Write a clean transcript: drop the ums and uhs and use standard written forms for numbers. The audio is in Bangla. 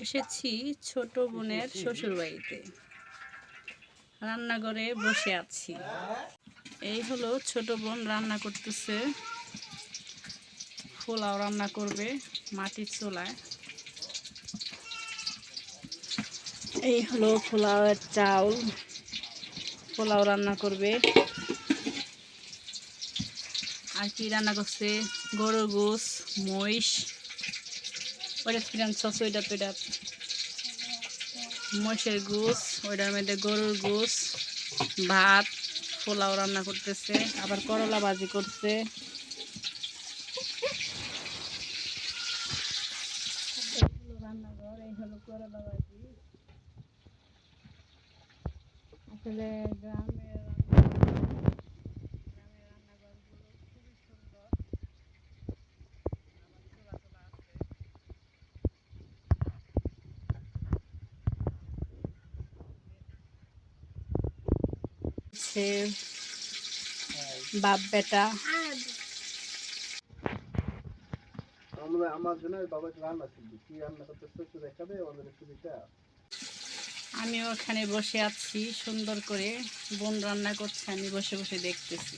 এসেছি ছোট বোনের শ্বশুর বাড়িতে। রান্নাঘরে বসে আছি। এই হলো ছোট বোন রান্না করতেছে। পোলাও রান্না করবে মাটির চুলায়। এই হলো পোলাওয়ের চাউল। পোলাও রান্না করবে। আর কি রান্না করছে? গরুর গোশ, মহিষ, ওইটা কিরান সস, ওইটা তো এটা মহিষের গোশ, ওইটার মধ্যে গরুর গোশ, ভাত, পোলাও রান্না করতেছে। আবার করলা ভাজি করছে। রান্নাঘর, এই হলো করলা ভাজি। আসলে গ্রামের রান্নাঘরগুলো খুবই সুন্দর। সে বাপ বেটা। আমার জন্য বাবা রান্না শিখবি, কি রান্না করতেছে একটু দেখাবে আমাদের একটু দেখা। আমি ওখানে বসে আছি সুন্দর করে, বোন রান্না করছে, আমি বসে বসে দেখতেছি।